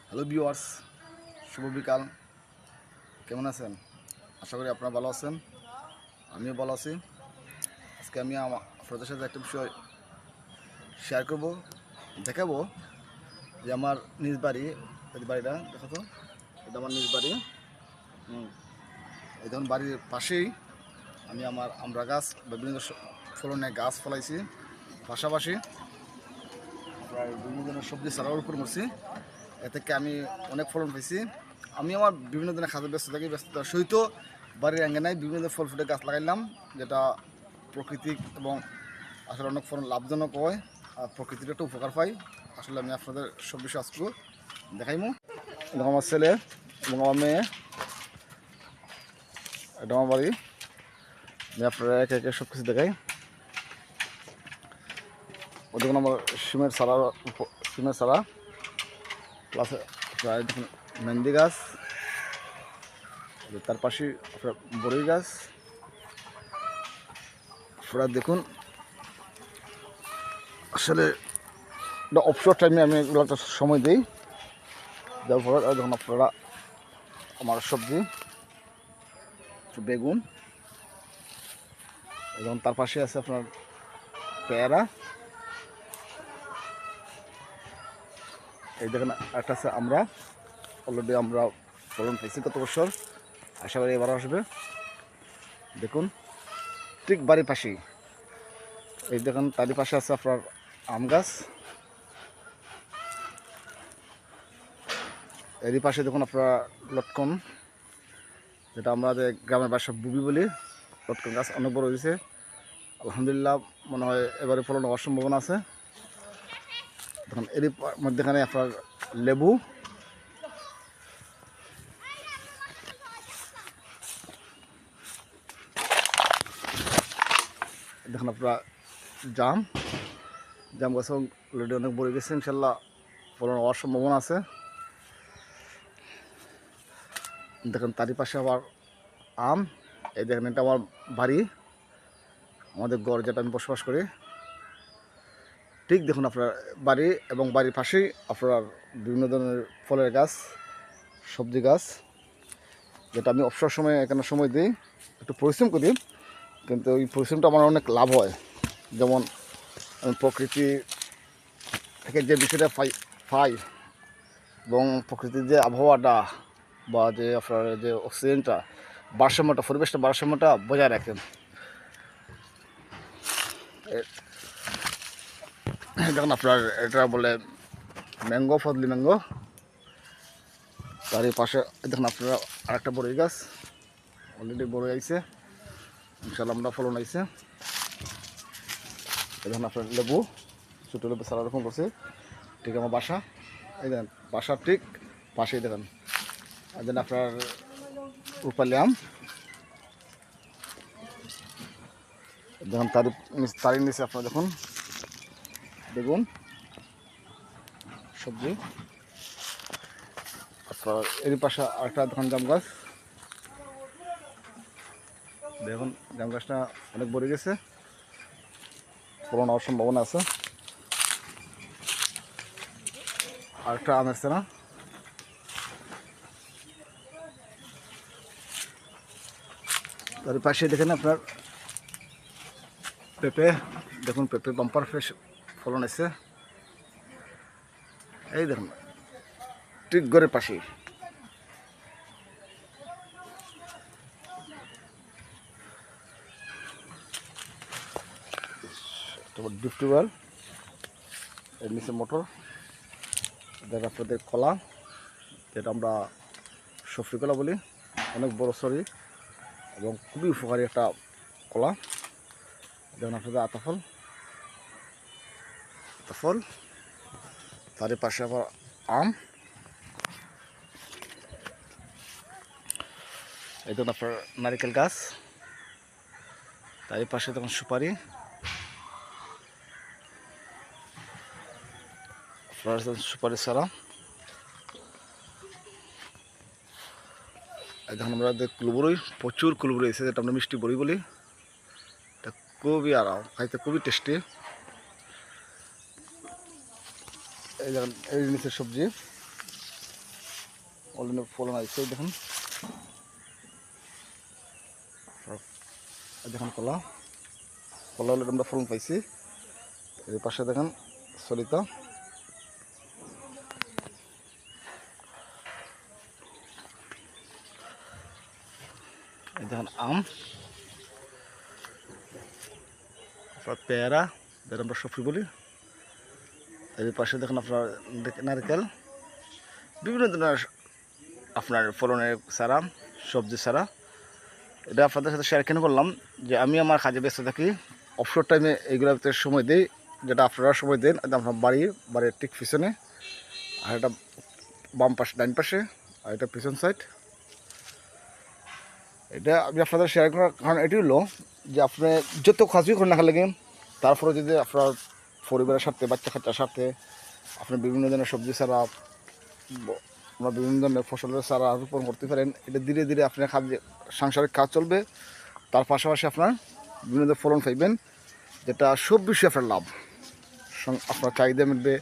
Hello viewers, শুভ বিকাল। কেমন আছেন? আশা করি আপনারা ভালো আছেন। আমিও ভালো আছি। আজকে আমি আপনাদের সাথে একটা বিষয় শেয়ার করব, দেখাবো যে আমার নিজ বাড়ি, এই বাড়িটা দেখো তো, এটা আমার নিজ বাড়ি। এই ধরুন বাড়ির পাশেই আমি আমার আমরা গাছ বা বিভিন্ন ফলনের গাছ ফলাইছি। পাশাপাশি প্রায় বিভিন্ন ধরনের সবজি চারাও রোপণ করছি। এ থেকে আমি অনেক ফলন পেয়েছি। আমি আমার বিভিন্ন ধরনের খাদ্য ব্যস্ত থাকি, ব্যস্ততার সহিত বাড়ির আঙ্গিনায় বিভিন্ন ধরনের ফল ফুটের গাছ লাগাইলাম, যেটা প্রাকৃতিক এবং আসলে অনেক ফলন লাভজনক হয় আর প্রকৃতির একটা উপকার পাই। আসলে আমি আপনাদের সব বিষয় আজকে দেখাইমু। এবং আমার ছেলে এবং আমার মেয়ে, এটা আমার বাড়ি। আমি আপনারা একে একে সব কিছু দেখাই। ও দেখুন আমার সিমের সারা প্লাস প্রায় দেখুন মেহেন্দি গাছ, তার পাশে আপনার বড়ই গাছ। আপনারা দেখুন আসলে অবসর টাইমে আমি এগুলো একটা সময় দিই, যার ফলে যখন আপনারা আমার সবজি বেগুন, এবং তার পাশে আছে আপনার পেয়ারা, এই দেখেন একটা আছে আমরা অলরেডি আমরা ফলন পেয়েছি গত বছর, আশা করি এবার আসবে। দেখুন ঠিক বাড়ির পাশেই এই দেখুন তারই পাশে আছে আপনার আম গাছ, এরই পাশে দেখুন আপনার লটকন, যেটা আমরা গ্রামের বাসা বুবি বলি। লটকন গাছ অনেক বড় হয়েছে, আলহামদুলিল্লাহ। মনে হয় এবারে ফলন হওয়ার সম্ভাবনা আছে। দেখুন এরই মধ্যেখানে আপনার লেবু, দেখুন আপনার জাম গাছও অলরেডি অনেক বড় গেছে, ইনশাল্লাহ ফলন হওয়ার সম্ভাবনা আছে। দেখুন তারই পাশে আবার আম, এই দেখেন এটা আমার বাড়ি, আমাদের গড় যেটা আমি বসবাস করি। ঠিক দেখুন আপনার বাড়ি এবং বাড়ির পাশেই আপনার বিভিন্ন ধরনের ফলের গাছ, সবজি গাছ, যেটা আমি অবসর সময় এখানে সময় দিই, একটু পরিশ্রম করি, কিন্তু ওই পরিশ্রমটা আমার অনেক লাভ হয়। যেমন আমি প্রকৃতি থেকে যে বিষয়টা পাই এবং প্রকৃতির যে আবহাওয়াটা বা যে আপনার যে অক্সিজেনটা, ভারসাম্যটা, পরিবেশটা ভারসাম্যটা বজায় রাখেন। দেখুন আপনার এটা বলে ম্যাঙ্গো, ফজলি ম্যাঙ্গো। তার এই পাশে দেখুন আপনারা আরেকটা বড়ই গাছ অলরেডি বড় আইছে, ইনশাল্লাহ আমরা ফলন আইছে। দেখুন আপনার লেবু, ছোটো লেবু সারা রকম করছে। ঠিক আমার বাসা, এই দেখেন বাসার ঠিক পাশেই দেখেন এই দেন আপনার রূপালি আম। দেখুন তারই নিচে আপনার দেখুন বেগুন সবজি। আপনার এর পাশে আরেকটা দেখুন জাম গাছ, দেখুন জাম গাছটা অনেক বড় গেছে, ফলন হওয়ার সম্ভাবনা আছে। আরেকটা আমের চারা, তার পাশে দেখেন আপনার পেঁপে, দেখুন পেঁপে বাম্পার ফ্রেশ ফলন আছে। এই দেখুন ঠিক ঘরের পাশেই। তারপর ডিপ টিউবওয়েল, এর নিচে মোটর, দেখ আপনাদের কলা, যেটা আমরা সফরি কলা বলি, অনেক বড় সরি এবং খুবই উপকারী একটা কলা। যেমন আপনাদের আতাফল, তারই পাশে আবার আম, এই ধরুন আপনার নারিকেল গাছ, তারই পাশে তখন সুপারি, সুপারি ছাড়া। এখন আমরা কুলবুড়ি, প্রচুর কুলবুড়ি এসে, যেটা আমরা মিষ্টি বড়ি বলি, এটা খুবই আরাম, খাইতে খুবই টেস্টি। এই দেখেন এই নিচের সবজি, অলরেডি ফলন আসছে দেখুন, দেখুন কলা কলা অলরেডি আমরা ফলন পাইছি। এর পাশে দেখেন সরিতা, এই দেখেন আম, আপনার পেয়ারা, যেটা আমরা সফি বলি। এর পাশে দেখুন আপনার নারকেল, বিভিন্ন ধরনের আপনার ফলনের চারা, সবজি চারা। এটা আপনাদের সাথে শেয়ার কেন করলাম যে আমি আমার কাজে ব্যস্ত থাকি, অবসর টাইমে এইগুলোতে সময় দিই, যেটা আপনারা সময় দেন। আপনার বাড়ির ঠিক পিছনে, আর এটা বাম পাশে ডাইন পাশে, আর এটা পিছন সাইড। এটা আমি আপনাদের শেয়ার করার কারণ এটি হলো যে আপনি যত কাজই করেন না লাগে, তারপরে যদি আপনার পরিবারের সাথে, বাচ্চা কাচ্চার সাথে আপনি বিভিন্ন ধরনের সবজি ছাড়া, আমরা বিভিন্ন ধরনের ফসলের চারা রোপণ করতে পারেন, এটা ধীরে ধীরে আপনার সাংসারিক কাজ চলবে, তার পাশাপাশি আপনার বিভিন্ন ধরনের ফলন পাইবেন, যেটা সব বিষয়ে আপনার লাভ, আপনার চাহিদা মিলবে,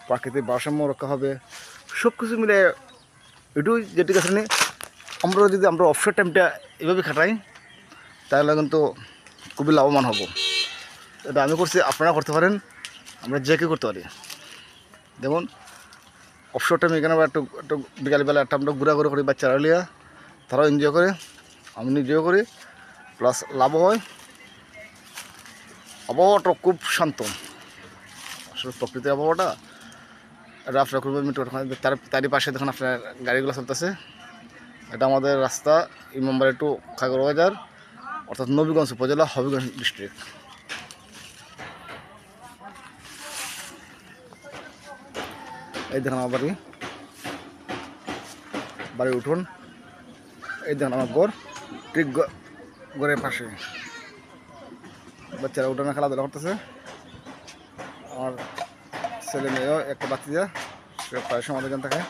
প্রাকৃতিক ভারসাম্য রক্ষা হবে, সব কিছু মিলে এটুই যেটি কাছে আমরা যদি আমরা অবসর টাইমটা এভাবে খাটাই তাহলে কিন্তু খুবই লাভবান হব। এটা আমি করছি, আপনারা করতে পারেন, আমরা যে কেউ করতে পারি। যেমন অবসর টাইম এখানে একটু একটু বিকালবেলা একটা আমরা ঘোরাঘুরি করি, বাচ্চারা লিয়া, তারাও এনজয় করে, আমি নিজেও করি, প্লাস লাভ হয়। আবহাওয়াটা খুব শান্ত, আসলে প্রকৃতির আবহাওয়াটা এটা আপনার করবেন মিটু। তারই পাশে দেখুন আপনার গাড়িগুলো চলতেছে। এটা আমাদের রাস্তা ইমামবাড়ি টু খাগড়া বাজার, অর্থাৎ নবীগঞ্জ উপজেলা, হবিগঞ্জ ডিস্ট্রিক্ট। এই দেখুন আমার বাড়ি উঠুন, এই দেখুন আমার ঘর, ঠিক ঘরের পাশে বাচ্চারা উঠোনে খেলাধুলা করতেছে। আমার ছেলে মেয়েও একটা বাচ্চা, সে প্রায় সময় এখান থাকে।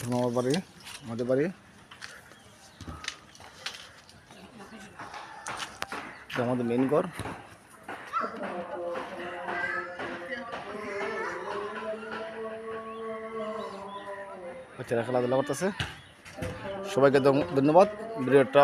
আমার বাড়ি, আমাদের বাড়ি, আমাদের মেইন ঘর। বাচ্চারা খেলাধুলা করতেছে। সবাইকে ধন্যবাদ। ভিডিওটা